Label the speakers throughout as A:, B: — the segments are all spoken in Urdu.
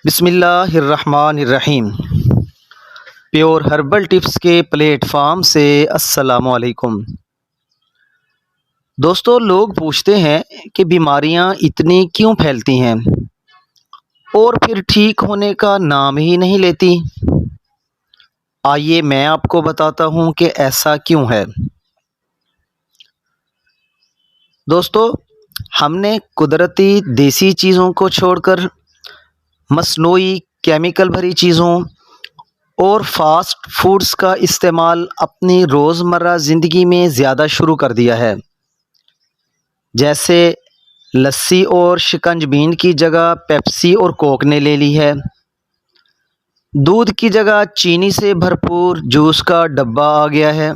A: بسم اللہ الرحمن الرحیم۔ پیور ہربل ٹپس کے پلیٹ فارم سے السلام علیکم دوستو، لوگ پوچھتے ہیں کہ بیماریاں اتنی کیوں پھیلتی ہیں اور پھر ٹھیک ہونے کا نام ہی نہیں لیتی۔ آئیے میں آپ کو بتاتا ہوں کہ ایسا کیوں ہے۔ دوستو، ہم نے قدرتی دیسی چیزوں کو چھوڑ کر مصنوعی کیمیکل بھری چیزوں اور فاسٹ فوڈز کا استعمال اپنی روزمرہ زندگی میں زیادہ شروع کر دیا ہے۔ جیسے لسی اور شکنج بین کی جگہ پیپسی اور کوک نے لے لی ہے۔ دودھ کی جگہ چینی سے بھرپور جوس کا ڈبہ آ گیا ہے،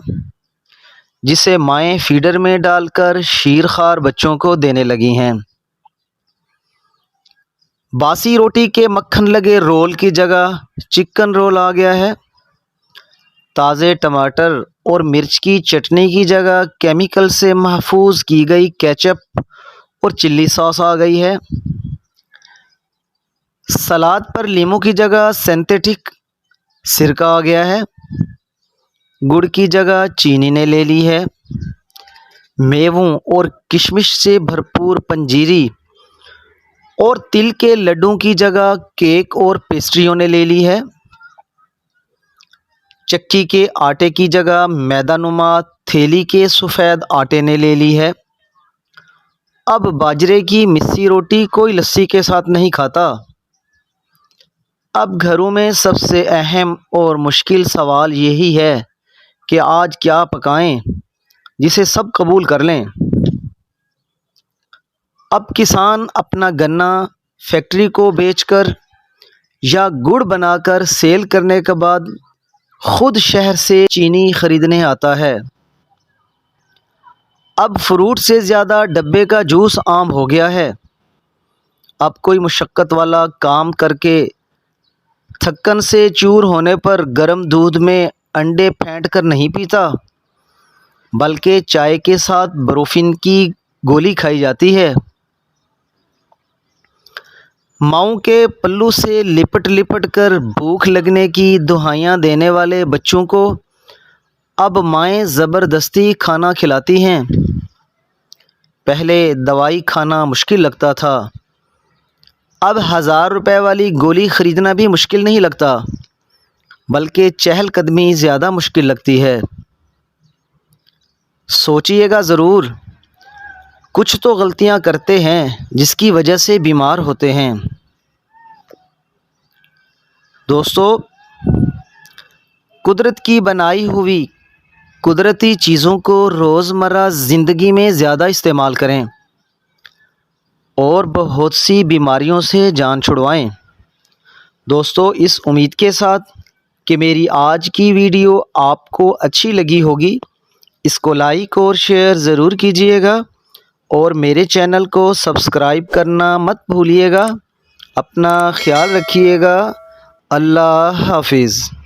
A: جسے مائیں فیڈر میں ڈال کر شیرخوار بچوں کو دینے لگی ہیں۔ باسی روٹی کے مکھن لگے رول کی جگہ چکن رول آ گیا ہے۔ تازے ٹماٹر اور مرچ کی چٹنی کی جگہ کیمیکل سے محفوظ کی گئی کیچپ اور چلی ساس آ گئی ہے۔ سلاد پر لیموں کی جگہ سینتھیٹک سرکہ آ گیا ہے۔ گڑ کی جگہ چینی نے لے لی ہے۔ میووں اور کشمش سے بھرپور پنجیری اور تل کے لڈوں کی جگہ کیک اور پیسٹریوں نے لے لی ہے۔ چکی کے آٹے کی جگہ میدا نما تھیلی کے سفید آٹے نے لے لی ہے۔ اب باجرے کی مسی روٹی کوئی لسی کے ساتھ نہیں کھاتا۔ اب گھروں میں سب سے اہم اور مشکل سوال یہی ہے کہ آج کیا پکائیں جسے سب قبول کر لیں۔ اب کسان اپنا گنا فیکٹری کو بیچ کر یا گڑ بنا کر سیل کرنے کے بعد خود شہر سے چینی خریدنے آتا ہے۔ اب فروٹ سے زیادہ ڈبے کا جوس عام ہو گیا ہے۔ اب کوئی مشقت والا کام کر کے تھکن سے چور ہونے پر گرم دودھ میں انڈے پھینٹ کر نہیں پیتا، بلکہ چائے کے ساتھ بروفین کی گولی کھائی جاتی ہے۔ ماؤں کے پلو سے لپٹ لپٹ کر بھوک لگنے کی دہائیاں دینے والے بچوں کو اب مائیں زبردستی کھانا کھلاتی ہیں۔ پہلے دوائی کھانا مشکل لگتا تھا، اب 1000 روپے والی گولی خریدنا بھی مشکل نہیں لگتا، بلکہ چہل قدمی زیادہ مشکل لگتی ہے۔ سوچئے گا ضرور، کچھ تو غلطیاں کرتے ہیں جس کی وجہ سے بیمار ہوتے ہیں۔ دوستو، قدرت کی بنائی ہوئی قدرتی چیزوں کو روزمرہ زندگی میں زیادہ استعمال کریں اور بہت سی بیماریوں سے جان چھڑوائیں۔ دوستو، اس امید کے ساتھ کہ میری آج کی ویڈیو آپ کو اچھی لگی ہوگی، اس کو لائک اور شیئر ضرور کیجیے گا اور میرے چینل کو سبسکرائب کرنا مت بھولیے گا۔ اپنا خیال رکھیے گا۔ اللہ حافظ۔